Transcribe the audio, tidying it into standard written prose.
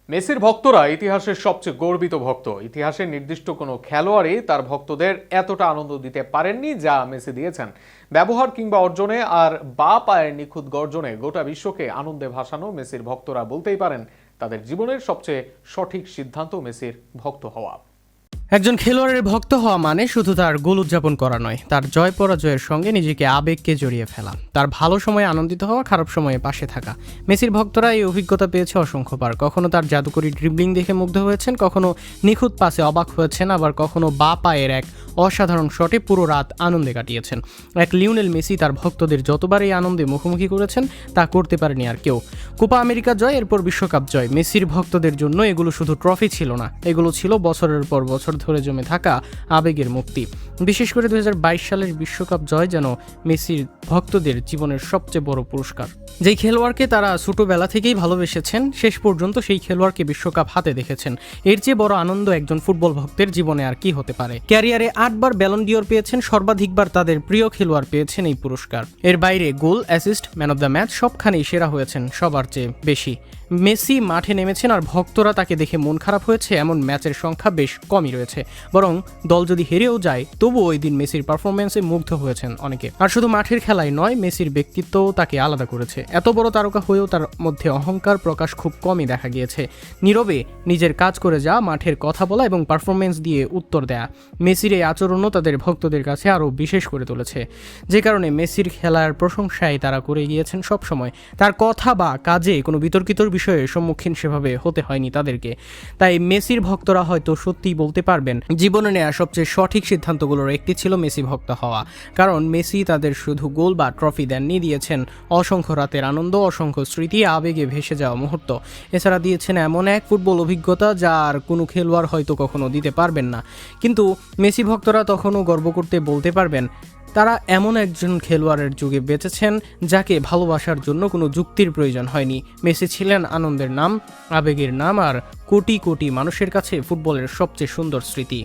মেসির ভক্তরা ইতিহাসের সবচেয়ে গর্বিত ভক্ত। ইতিহাসের নির্দিষ্ট কোনো খেলোয়াড়ই তার ভক্তদের এতটা আনন্দ দিতে পারেননি যা মেসি দিয়েছেন। ব্যবহার কিংবা অর্জনে আর বা পায়ের নিখুঁত গর্জনে গোটা বিশ্বকে আনন্দে ভাসানো মেসির ভক্তরা বলতেই পারেন তাদের জীবনের সবচেয়ে সঠিক সিদ্ধান্ত মেসির ভক্ত হওয়া। একজন খেলোয়াড়ের ভক্ত হওয়া মানে শুধু তার গোল উদযাপন করা নয়, তার জয় পরাজয়ের সঙ্গে নিজেকে আবেগকে জড়িয়ে ফেলা, তার ভালো সময়ে আনন্দিত হওয়া, খারাপ সময়ে পাশে থাকা। মেসির ভক্তরা এই অভিজ্ঞতা পেয়েছে অসংখ্যবার। কখনো তার জাদুকরী ড্রিবলিং দেখে মুগ্ধ হয়েছেন, কখনো নিখুঁত পাসে অবাক হয়েছেন, আবার কখনো বা পায়ের এক অসাধারণ শটে পুরো রাত আনন্দে কাটিয়েছেন। এক লিওনেল মেসি তার ভক্তদের যতবার এই আনন্দে মুখোমুখি করেছেন তা করতে পারেনি আর কেউ। কোপা আমেরিকা জয়, এরপর বিশ্বকাপ জয়। মেসির ভক্তদের জন্য এগুলো শুধু ট্রফি ছিল না, এগুলো ছিল বছরের পর বছর ধরে জমে থাকা আবেগের মুক্তি। বিশেষ করে 2022 সালের বিশ্বকাপ জয় যেন মেসির ভক্তদের জীবনের সবচেয়ে বড় পুরস্কার। যেই খেলোয়াড়কে তারা ছোটবেলা থেকেই ভালোবেসেছেন, শেষ পর্যন্ত সেই খেলোয়াড়কে বিশ্বকাপ হাতে দেখেছেন। এর চেয়ে বড় আনন্দ একজন ফুটবল ভক্তের জীবনে আর কি হতে পারে। ক্যারিয়ারে 8 বার ব্যালন ডিওর পেয়েছেন, সর্বাধিকবার তাদের প্রিয় খেলোয়াড় পেয়েছেন এই পুরস্কার। এর বাইরে goal, assist, man of the match সবখানেই সেরা হয়েছেন সবার চেয়ে বেশি। মেসি মাঠে নেমেছেন আর ভক্তরা তাকে দেখে মন খারাপ হয়েছে এমন ম্যাচের সংখ্যা বেশ কমই রয়েছে। বরং দল যদি হেরেও যায় তবুও ওই দিন মেসির পারফরমেন্সে মুগ্ধ হয়েছেন অনেকে। আর শুধু মাঠের খেলাই নয়, মেসির ব্যক্তিত্বও তাকে আলাদা করেছে। এত বড় তারকা হয়েও তার মধ্যে অহংকার প্রকাশ খুব কমই দেখা গিয়েছে। নীরবে নিজের কাজ করে যাওয়া, মাঠের কথা বলা এবং পারফরমেন্স দিয়ে উত্তর দেয়া, মেসির এই আচরণও তাদের ভক্তদের কাছে আরও বিশেষ করে তুলেছে। যে কারণে মেসির খেলার প্রশংসায় তারা করে গিয়েছেন সবসময়। তার কথা বা কাজে কোনো বিতর্কিত বিষয়ের সম্মুখীন সেভাবে হতে হয়নি তাদেরকে। তাই মেসির ভক্তরা হয়তো সত্যিই বলতে পারবেন জীবনে নেওয়া সবচেয়ে সঠিক সিদ্ধান্তগুলোর একটি ছিল মেসি ভক্ত হওয়া। কারণ মেসি তাদের শুধু গোল বা ট্রফি দেননি, দিয়েছেন অসংখ্য রাতের আনন্দ, অসংখ্য স্মৃতি, আবেগে ভেসে যাওয়া মুহূর্ত। এছাড়া দিয়েছেন এমন এক ফুটবল অভিজ্ঞতা যা আর কোনো খেলোয়াড় হয়তো কখনো দিতে পারবেন না। কিন্তু মেসি ভক্তরা তখনও গর্ব করতে বলতে পারবেন তারা এমন একজন খেলোয়াড়ের যুগে বেঁচেছেন যাকে ভালোবাসার জন্য কোনো যুক্তির প্রয়োজন হয়নি। মেসি ছিলেন আনন্দের নাম, আবেগের নাম আর কোটি কোটি মানুষের কাছে ফুটবলের সবচেয়ে সুন্দর স্মৃতি।